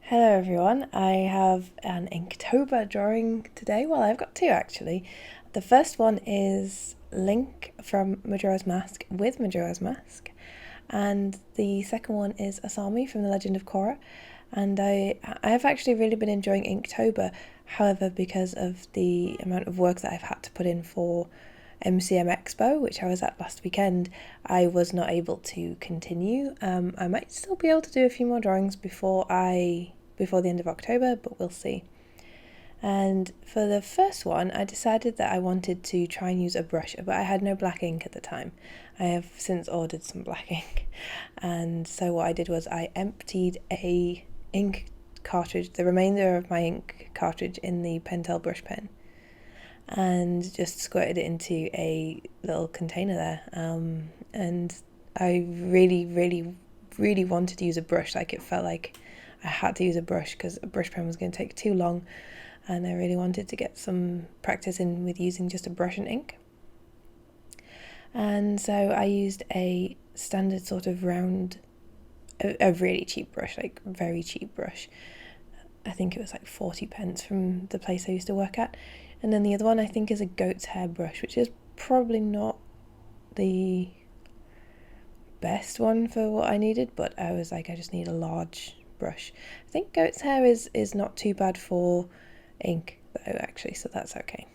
Hello everyone, I have an Inktober drawing today. Well, I've got two actually. The first one is Link from Majora's Mask with Majora's Mask, and the second one is Asami from The Legend of Korra. And I've actually really been enjoying Inktober. However, because of the amount of work that I've had to put in for MCM Expo, which I was at last weekend, I was not able to continue. I might still be able to do a few more drawings before the end of October, but we'll see. And for the first one, I decided that I wanted to try and use a brush, but I had no black ink at the time. I have since ordered some black ink, and so what I did was I emptied a ink cartridge, the remainder of my ink cartridge, in the Pentel Brush Pen, and just squirted it into a little container there. And I really wanted to use a brush. Like, it felt like I had to use a brush because a brush pen was going to take too long, and I really wanted to get some practice in with using just a brush and ink. And so I used a standard sort of round, a really cheap brush, like very cheap brush. I think it was like 40 pence from the place I used to work at. And then the other one I think is a goat's hair brush, which is probably not the best one for what I needed, but I was like, I just need a large brush. I think goat's hair is not too bad for ink though, actually, so that's okay.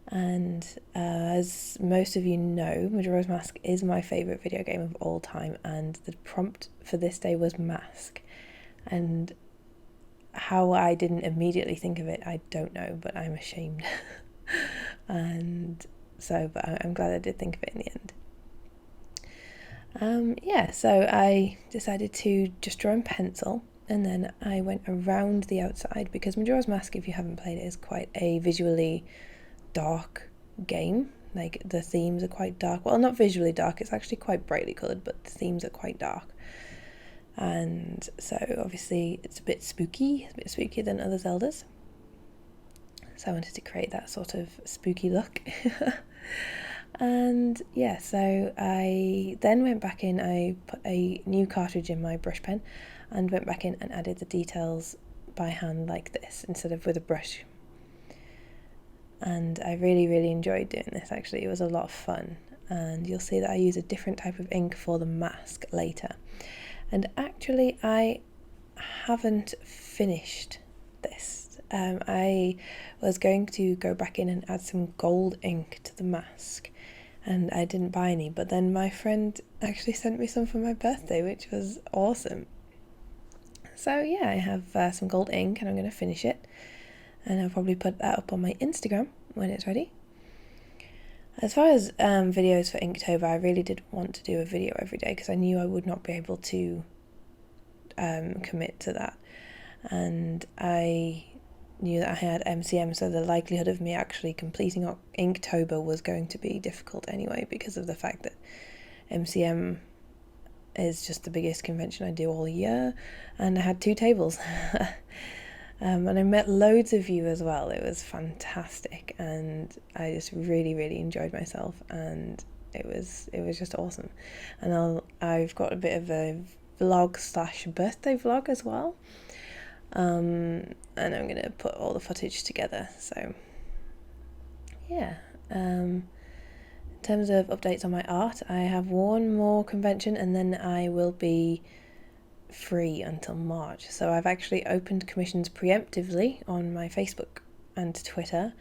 And as most of you know, Majora's Mask is my favourite video game of all time, and the prompt for this day was mask. And how I didn't immediately think of it, I don't know, but I'm ashamed. And so, but I'm glad I did think of it in the end. So I decided to just draw in pencil, and then I went around the outside, because Majora's Mask, if you haven't played it, is quite a visually dark game. Like, the themes are quite dark. Well, not visually dark, it's actually quite brightly coloured, but the themes are quite dark. And so obviously it's a bit spookier than other Zeldas. So I wanted to create that sort of spooky look. And yeah, so I then went back in, I put a new cartridge in my brush pen and went back in and added the details by hand like this instead of with a brush. And I really enjoyed doing this, actually. It was a lot of fun, and you'll see that I use a different type of ink for the mask later. And actually I haven't finished this. I was going to go back in and add some gold ink to the mask, and I didn't buy any, but then my friend actually sent me some for my birthday, which was awesome. So yeah, I have some gold ink, and I'm going to finish it, and I'll probably put that up on my Instagram when it's ready. As far as videos for Inktober, I really did want to do a video every day because I knew I would not be able to commit to that, and I knew that I had MCM, so the likelihood of me actually completing Inktober was going to be difficult anyway, because of the fact that MCM is just the biggest convention I do all year, and I had 2 tables. And I met loads of you as well. It was fantastic, and I just really enjoyed myself, and it was just awesome. And I've got a bit of a vlog / birthday vlog as well, and I'm gonna put all the footage together. So yeah, in terms of updates on my art, I have one more convention and then I will be free until March. So I've actually opened commissions preemptively on my Facebook and Twitter,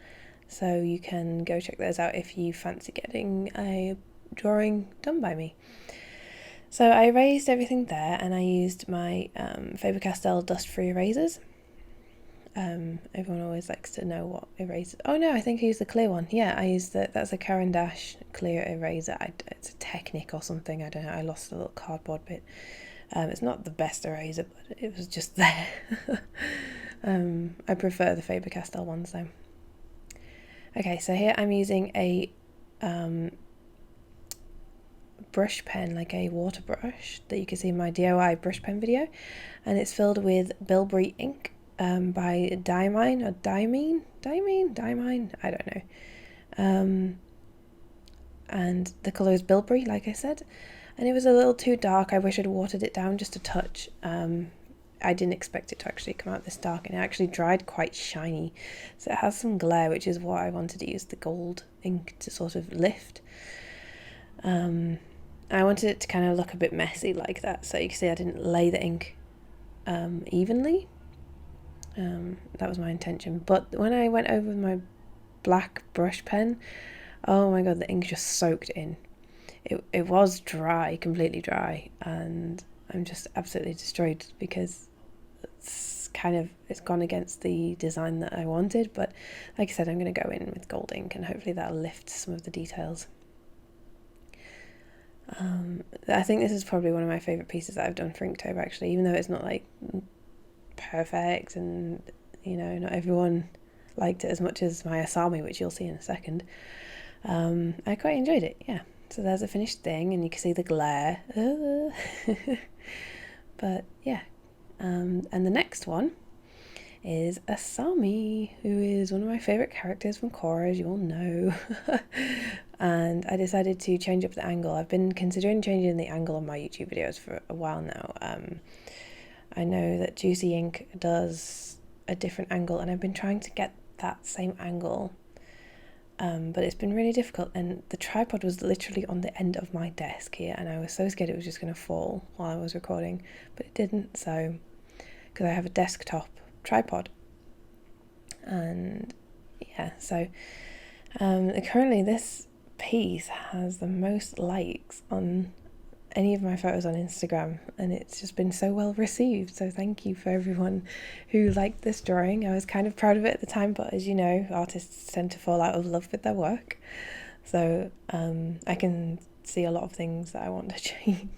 so you can go check those out if you fancy getting a drawing done by me. So I erased everything there, and I used my Faber-Castell dust-free erasers. Everyone always likes to know what eraser. Oh no, I think I used the clear one. Yeah, I used that's a Caran d'Ache clear eraser. It's a Technic or something, I don't know. I lost a little cardboard bit. It's not the best eraser, but it was just there. I prefer the Faber-Castell ones though. Okay, so here I'm using a brush pen, like a water brush that you can see in my DIY brush pen video, and it's filled with Bilberry ink by Diamine, I don't know. And the colour is Bilberry, like I said, and it was a little too dark. I wish I'd watered it down just a touch, I didn't expect it to actually come out this dark, and it actually dried quite shiny, so it has some glare, which is what I wanted to use the gold ink to sort of lift. I wanted it to kind of look a bit messy like that, so you can see I didn't lay the ink evenly. That was my intention, but when I went over with my black brush pen, oh my god, the ink just soaked in. It was dry, completely dry, and I'm just absolutely destroyed because it's gone against the design that I wanted. But like I said, I'm going to go in with gold ink and hopefully that'll lift some of the details. I think this is probably one of my favourite pieces that I've done for Inktober, actually, even though it's not like perfect and, you know, not everyone liked it as much as my Asami, which you'll see in a second. I quite enjoyed it, yeah. So there's a finished thing and you can see the glare. But yeah, and the next one is Asami, who is one of my favourite characters from Korra, as you all know. And I decided to change up the angle. I've been considering changing the angle on my YouTube videos for a while now. I know that Juicy Ink does a different angle, and I've been trying to get that same angle, but it's been really difficult, and the tripod was literally on the end of my desk here, and I was so scared it was just going to fall while I was recording, but it didn't. So because I have a desktop tripod, and yeah, so currently this piece has the most likes on any of my photos on Instagram, and it's just been so well received, so thank you for everyone who liked this drawing. I was kind of proud of it at the time, but as you know, artists tend to fall out of love with their work, so I can see a lot of things that I want to change.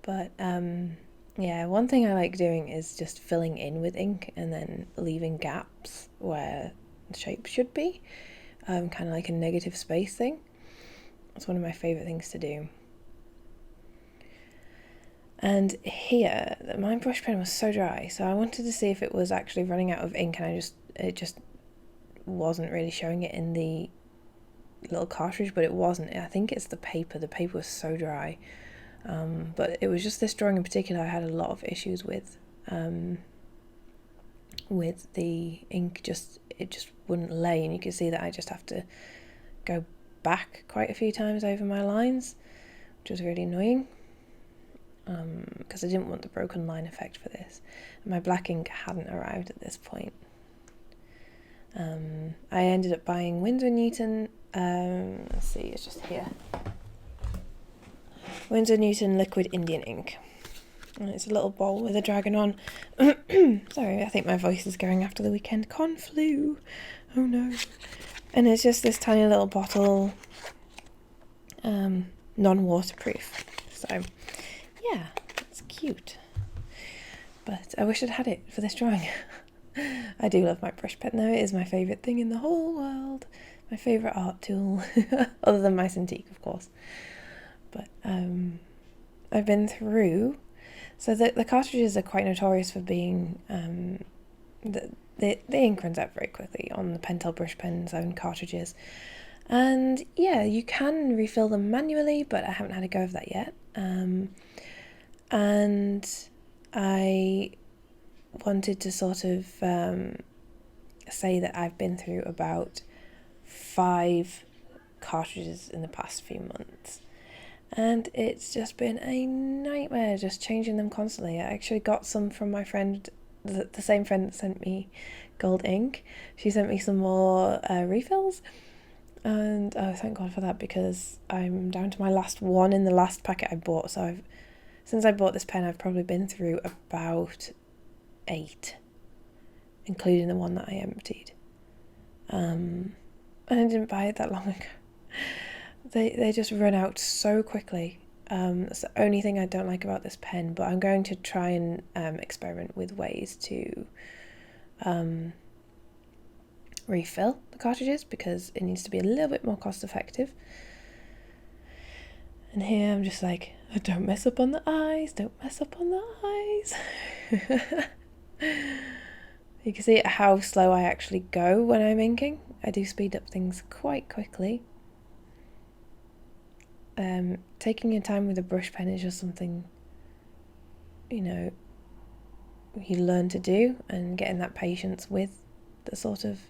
But yeah, one thing I like doing is just filling in with ink and then leaving gaps where the shape should be, kind of like a negative space thing. It's one of my favourite things to do. And here, my brush pen was so dry, so I wanted to see if it was actually running out of ink, and it just wasn't really showing it in the little cartridge, but it wasn't. I think it's the paper. The paper was so dry. But it was just this drawing in particular I had a lot of issues with the ink. It just wouldn't lay, and you can see that I just have to go back quite a few times over my lines, which was really annoying. Because I didn't want the broken line effect for this. And my black ink hadn't arrived at this point. I ended up buying Winsor & Newton, let's see, it's just here. Winsor & Newton Liquid Indian Ink. And it's a little bowl with a dragon on. Sorry, I think my voice is going after the weekend. Flu. Oh no. And it's just this tiny little bottle, non-waterproof. So yeah, it's cute, but I wish I'd had it for this drawing. I do love my brush pen though. It is my favourite thing in the whole world, my favourite art tool, other than my Cintiq, of course. But I've been through, so the cartridges are quite notorious for being, the ink runs out very quickly on the Pentel Brush Pen's own cartridges. And yeah, you can refill them manually, but I haven't had a go of that yet. And I wanted to sort of say that I've been through about 5 cartridges in the past few months, and it's just been a nightmare just changing them constantly. I actually got some from my friend, the same friend that sent me gold ink. She sent me some more refills, and oh, thank God for that, because I'm down to my last one in the last packet I bought. So since I bought this pen, I've probably been through about 8, including the one that I emptied. And I didn't buy it that long ago. They just run out so quickly. That's the only thing I don't like about this pen, but I'm going to try and experiment with ways to refill the cartridges, because it needs to be a little bit more cost effective. And here I'm just like, don't mess up on the eyes, don't mess up on the eyes. You can see how slow I actually go when I'm inking. I do speed up things quite quickly. Taking your time with a brush pen is just something, you know, you learn to do, and getting that patience with the sort of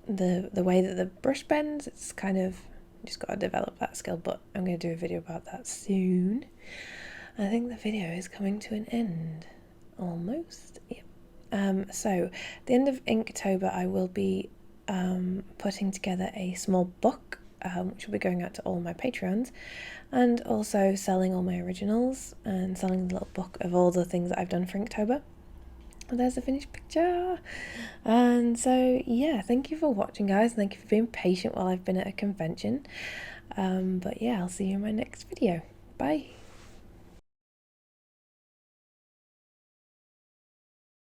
the way that the brush bends. It's kind of just got to develop that skill, but I'm going to do a video about that soon. I think the video is coming to an end almost. Yep. So at the end of Inktober I will be putting together a small book, which will be going out to all my Patreons, and also selling all my originals and selling the little book of all the things that I've done for Inktober. There's a finished picture. And so yeah, thank you for watching, guys. Thank you for being patient while I've been at a convention. But yeah, I'll see you in my next video. Bye.